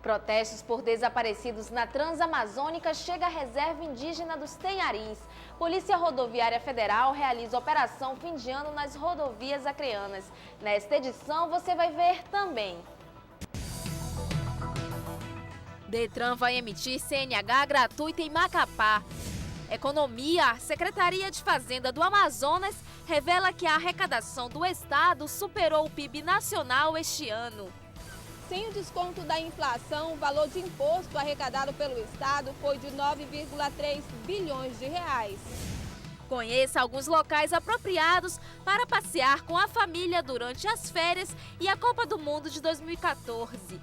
Protestos por desaparecidos na Transamazônica chega a reserva indígena dos Tenharins. Polícia Rodoviária Federal realiza operação fim de ano nas rodovias acreanas. Nesta edição você vai ver também. Detran vai emitir CNH gratuita em Macapá. Economia, Secretaria de Fazenda do Amazonas revela que a arrecadação do estado superou o PIB nacional este ano. Sem o desconto da inflação, o valor de imposto arrecadado pelo estado foi de 9,3 bilhões de reais. Conheça alguns locais apropriados para passear com a família durante as férias e a Copa do Mundo de 2014.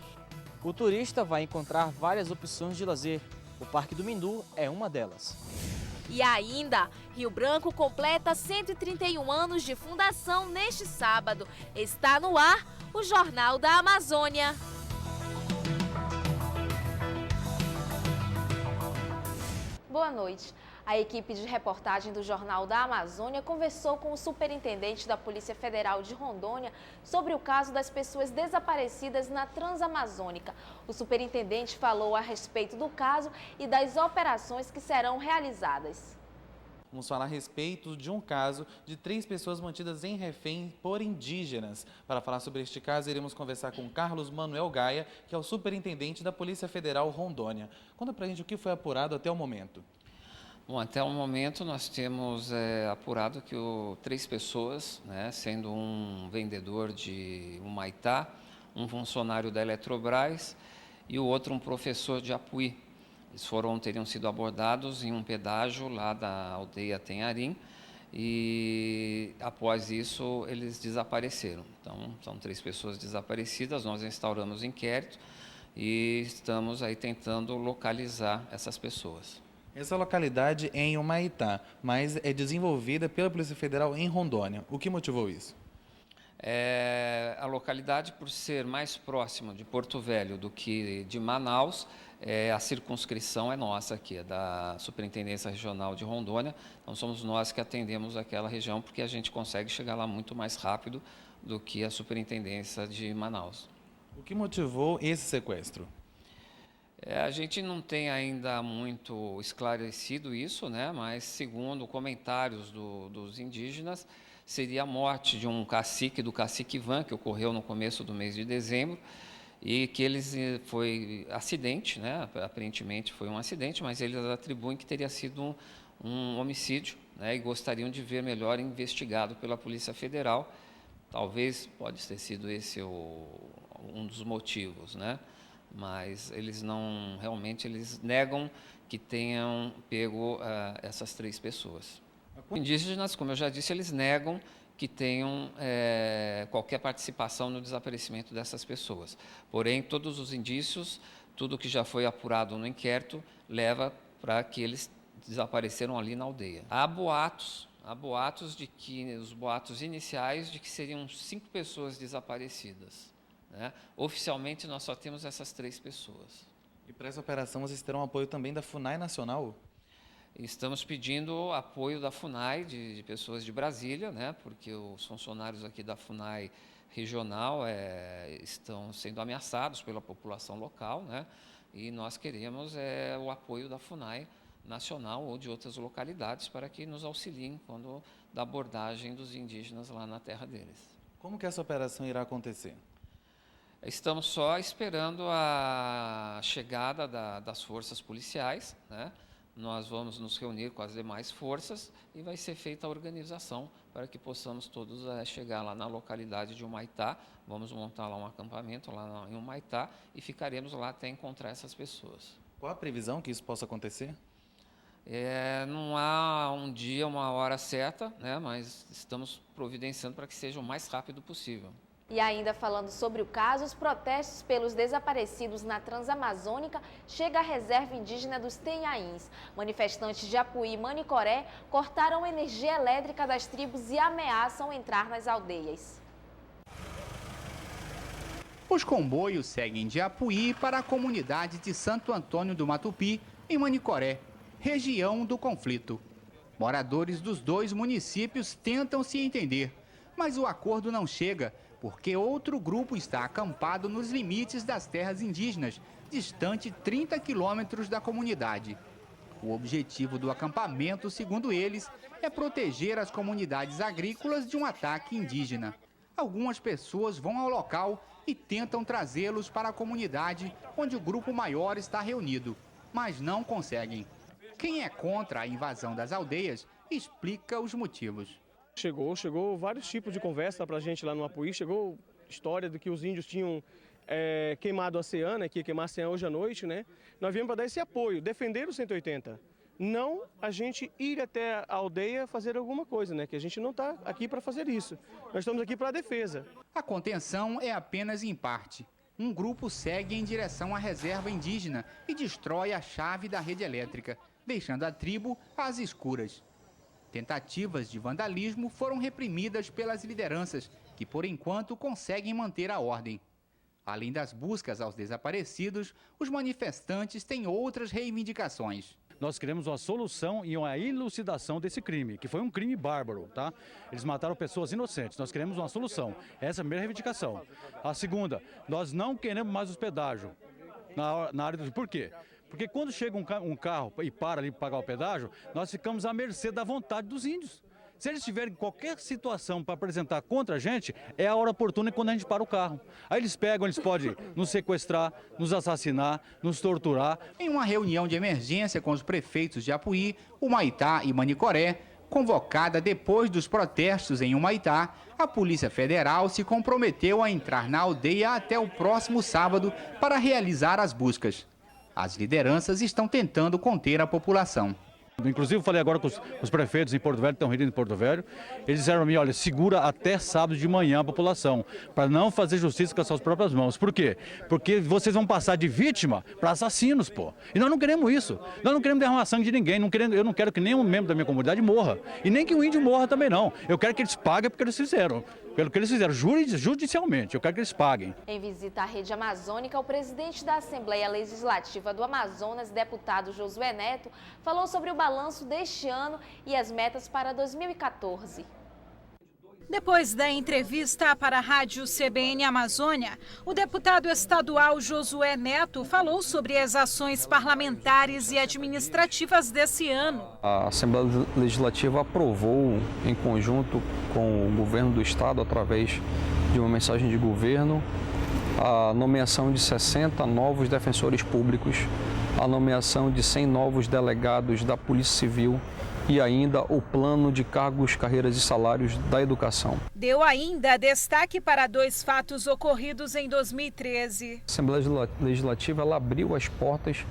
O turista vai encontrar várias opções de lazer. O Parque do Mindu é uma delas. E ainda, Rio Branco completa 131 anos de fundação neste sábado. Está no ar o Jornal da Amazônia. Boa noite. A equipe de reportagem do Jornal da Amazônia conversou com o superintendente da Polícia Federal de Rondônia sobre o caso das pessoas desaparecidas na Transamazônica. O superintendente falou a respeito do caso e das operações que serão realizadas. Vamos falar a respeito de um caso de 3 pessoas mantidas em refém por indígenas. Para falar sobre este caso, iremos conversar com Carlos Manuel Gaia, que é o superintendente da Polícia Federal Rondônia. Conta pra gente o que foi apurado até o momento. Bom, até o momento nós temos apurado que 3 pessoas, sendo um vendedor de Humaitá, um funcionário da Eletrobras e o outro um professor de Apuí. Eles teriam sido abordados em um pedágio lá da aldeia Tenharim e após isso eles desapareceram. Então são 3 pessoas desaparecidas, nós instauramos inquérito e estamos aí tentando localizar essas pessoas. Essa localidade é em Humaitá, mas é desenvolvida pela Polícia Federal em Rondônia. O que motivou isso? A localidade, por ser mais próxima de Porto Velho do que de Manaus, a circunscrição é nossa aqui, é da Superintendência Regional de Rondônia. Então somos nós que atendemos aquela região porque a gente consegue chegar lá muito mais rápido do que a Superintendência de Manaus. O que motivou esse sequestro? A gente não tem ainda muito esclarecido isso, mas segundo comentários dos indígenas, seria a morte de um cacique, do cacique Ivan, que ocorreu no começo do mês de dezembro, e que foi acidente, aparentemente foi um acidente, mas eles atribuem que teria sido um homicídio, e gostariam de ver melhor investigado pela Polícia Federal. Talvez pode ter sido esse um dos motivos, mas eles eles negam que tenham pego essas 3 pessoas. Os indígenas, como eu já disse, eles negam que tenham qualquer participação no desaparecimento dessas pessoas. Porém, todos os indícios, tudo que já foi apurado no inquérito, leva para que eles desapareceram ali na aldeia. Há boatos de que, os boatos iniciais, de que seriam 5 pessoas desaparecidas. Oficialmente, nós só temos essas 3 pessoas. E para essa operação, vocês terão apoio também da FUNAI Nacional? Estamos pedindo apoio da FUNAI, de pessoas de Brasília, porque os funcionários aqui da FUNAI regional estão sendo ameaçados pela população local, e nós queremos o apoio da FUNAI Nacional ou de outras localidades para que nos auxiliem da abordagem dos indígenas lá na terra deles. Como que essa operação irá acontecer? Estamos só esperando a chegada das forças policiais, Nós vamos nos reunir com as demais forças e vai ser feita a organização para que possamos todos chegar lá na localidade de Humaitá. Vamos montar lá um acampamento lá em Humaitá e ficaremos lá até encontrar essas pessoas. Qual a previsão que isso possa acontecer? Não há um dia, uma hora certa, mas estamos providenciando para que seja o mais rápido possível. E ainda falando sobre o caso, os protestos pelos desaparecidos na Transamazônica chega à reserva indígena dos Tenhains. Manifestantes de Apuí e Manicoré cortaram a energia elétrica das tribos e ameaçam entrar nas aldeias. Os comboios seguem de Apuí para a comunidade de Santo Antônio do Matupi, em Manicoré, região do conflito. Moradores dos 2 municípios tentam se entender, mas o acordo não chega, porque outro grupo está acampado nos limites das terras indígenas, distante 30 quilômetros da comunidade. O objetivo do acampamento, segundo eles, é proteger as comunidades agrícolas de um ataque indígena. Algumas pessoas vão ao local e tentam trazê-los para a comunidade onde o grupo maior está reunido, mas não conseguem. Quem é contra a invasão das aldeias explica os motivos. Chegou vários tipos de conversa para a gente lá no Apuí. Chegou história de que os índios tinham queimado a CEAN, né, que ia queimar a CEAN hoje à noite, né? Nós viemos para dar esse apoio, defender o 180. Não a gente ir até a aldeia fazer alguma coisa, né? Que a gente não está aqui para fazer isso. Nós estamos aqui para a defesa. A contenção é apenas em parte. Um grupo segue em direção à reserva indígena e destrói a chave da rede elétrica, deixando a tribo às escuras. Tentativas de vandalismo foram reprimidas pelas lideranças, que por enquanto conseguem manter a ordem. Além das buscas aos desaparecidos, os manifestantes têm outras reivindicações. Nós queremos uma solução e uma elucidação desse crime, que foi um crime bárbaro, tá? Eles mataram pessoas inocentes, nós queremos uma solução. Essa é a primeira reivindicação. A segunda, nós não queremos mais hospedagem na área do... Por quê? Porque quando chega um carro e para ali para pagar o pedágio, nós ficamos à mercê da vontade dos índios. Se eles tiverem qualquer situação para apresentar contra a gente, é a hora oportuna quando a gente para o carro. Aí eles pegam, eles podem nos sequestrar, nos assassinar, nos torturar. Em uma reunião de emergência com os prefeitos de Apuí, Humaitá e Manicoré, convocada depois dos protestos em Humaitá, a Polícia Federal se comprometeu a entrar na aldeia até o próximo sábado para realizar as buscas. As lideranças estão tentando conter a população. Inclusive, eu falei agora com os prefeitos em Porto Velho, que estão reunidos em Porto Velho. Eles disseram para mim, olha, segura até sábado de manhã a população, para não fazer justiça com as suas próprias mãos. Por quê? Porque vocês vão passar de vítima para assassinos, pô. E nós não queremos isso. Nós não queremos derramar sangue de ninguém. Eu não quero que nenhum membro da minha comunidade morra. E nem que o índio morra também, não. Eu quero que eles paguem porque eles fizeram. Pelo que eles fizeram, judicialmente. Eu quero que eles paguem. Em visita à rede amazônica, o presidente da Assembleia Legislativa do Amazonas, deputado Josué Neto, falou sobre o balanço deste ano e as metas para 2014. Depois da entrevista para a rádio CBN Amazônia, o deputado estadual Josué Neto falou sobre as ações parlamentares e administrativas desse ano. A Assembleia Legislativa aprovou, em conjunto com o governo do estado, através de uma mensagem de governo, a nomeação de 60 novos defensores públicos, a nomeação de 100 novos delegados da Polícia Civil, e ainda o plano de cargos, carreiras e salários da educação. Deu ainda destaque para 2 fatos ocorridos em 2013. A Assembleia Legislativa ela abriu as portas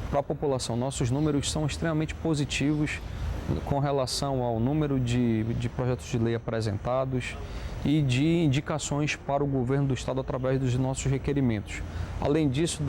para a população. Nossos números são extremamente positivos com relação ao número de projetos de lei apresentados e de indicações para o governo do estado através dos nossos requerimentos. Além disso,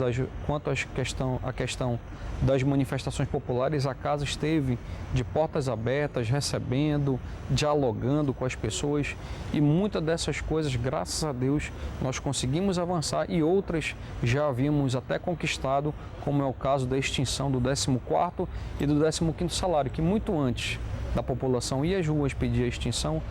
quanto à questão das manifestações populares, a casa esteve de portas abertas, recebendo, dialogando com as pessoas e muitas dessas coisas, graças a Deus, nós conseguimos avançar e outras já havíamos até conquistado, como é o caso da extinção do 14º e do 15º salário, que muito antes da população ir às ruas pedir a extinção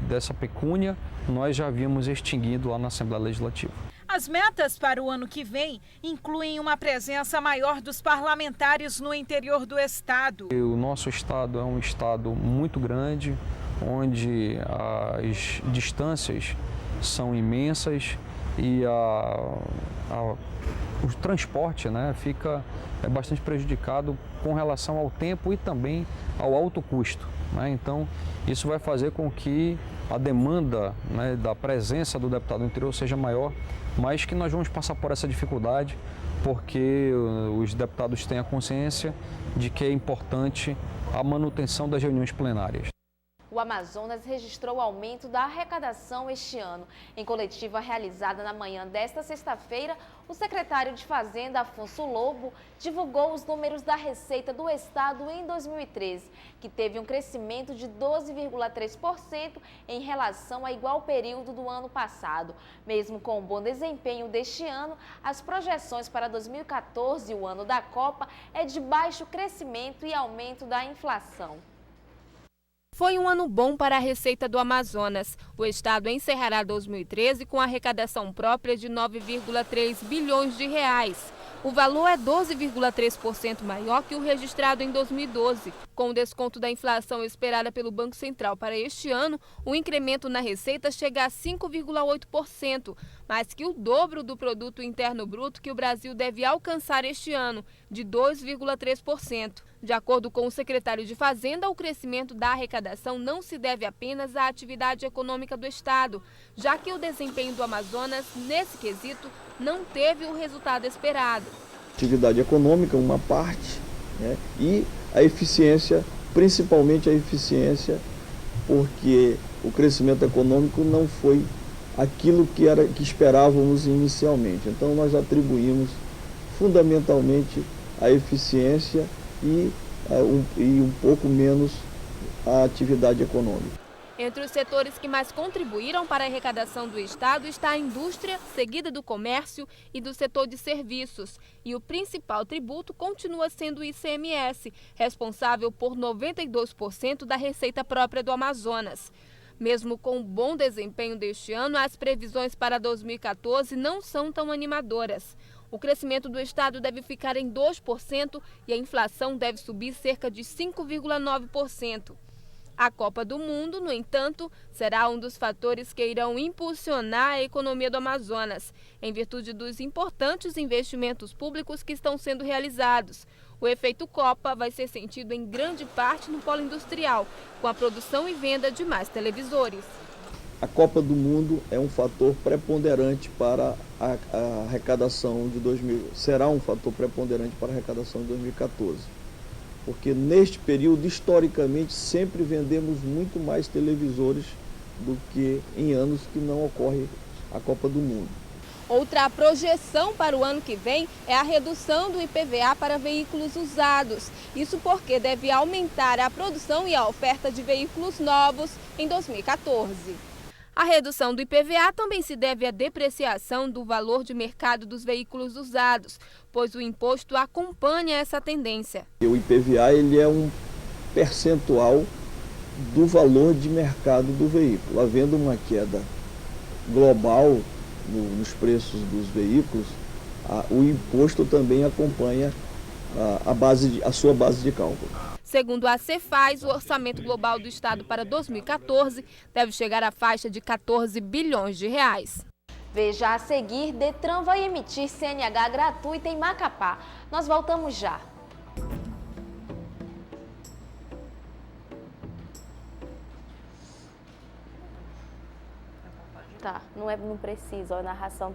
dessa pecúnia, nós já havíamos extinguido lá na Assembleia Legislativa. As metas para o ano que vem incluem uma presença maior dos parlamentares no interior do estado. O nosso estado é um estado muito grande, onde as distâncias são imensas e o transporte, né, fica bastante prejudicado com relação ao tempo e também ao alto custo, né? Então, isso vai fazer com que a demanda, né, da presença do deputado no interior seja maior, mas que nós vamos passar por essa dificuldade porque os deputados têm a consciência de que é importante a manutenção das reuniões plenárias. O Amazonas registrou aumento da arrecadação este ano. Em coletiva realizada na manhã desta sexta-feira, o secretário de Fazenda, Afonso Lobo, divulgou os números da receita do estado em 2013, que teve um crescimento de 12,3% em relação ao igual período do ano passado. Mesmo com o bom desempenho deste ano, as projeções para 2014, o ano da Copa, é de baixo crescimento e aumento da inflação. Foi um ano bom para a Receita do Amazonas. O estado encerrará 2013 com arrecadação própria de 9,3 bilhões de reais. O valor é 12,3% maior que o registrado em 2012. Com o desconto da inflação esperada pelo Banco Central para este ano, o incremento na receita chega a 5,8%, mais que o dobro do Produto Interno Bruto que o Brasil deve alcançar este ano, de 2,3%. De acordo com o secretário de Fazenda, o crescimento da arrecadação não se deve apenas à atividade econômica do estado, já que o desempenho do Amazonas, nesse quesito, não teve o resultado esperado. Atividade econômica, uma parte, né, e a eficiência, principalmente a eficiência, porque o crescimento econômico não foi aquilo que esperávamos inicialmente. Então nós atribuímos fundamentalmente a eficiência e um pouco menos a atividade econômica. Entre os setores que mais contribuíram para a arrecadação do estado está a indústria, seguida do comércio e do setor de serviços. E o principal tributo continua sendo o ICMS, responsável por 92% da receita própria do Amazonas. Mesmo com o bom desempenho deste ano, as previsões para 2014 não são tão animadoras. O crescimento do estado deve ficar em 2% e a inflação deve subir cerca de 5,9%. A Copa do Mundo, no entanto, será um dos fatores que irão impulsionar a economia do Amazonas, em virtude dos importantes investimentos públicos que estão sendo realizados. O efeito Copa vai ser sentido em grande parte no polo industrial, com a produção e venda de mais televisores. A Copa do Mundo é um fator preponderante para a arrecadação de 2014, será um fator preponderante para a arrecadação de 2014. Porque neste período, historicamente, sempre vendemos muito mais televisores do que em anos que não ocorre a Copa do Mundo. Outra projeção para o ano que vem é a redução do IPVA para veículos usados. Isso porque deve aumentar a produção e a oferta de veículos novos em 2014. A redução do IPVA também se deve à depreciação do valor de mercado dos veículos usados, pois o imposto acompanha essa tendência. O IPVA ele é um percentual do valor de mercado do veículo. Havendo uma queda global nos preços dos veículos, o imposto também acompanha a sua base de cálculo. Segundo a Cefaz, o orçamento global do estado para 2014 deve chegar à faixa de 14 bilhões de reais. Veja a seguir, Detran vai emitir CNH gratuita em Macapá. Nós voltamos já. Tá, não precisa, a narração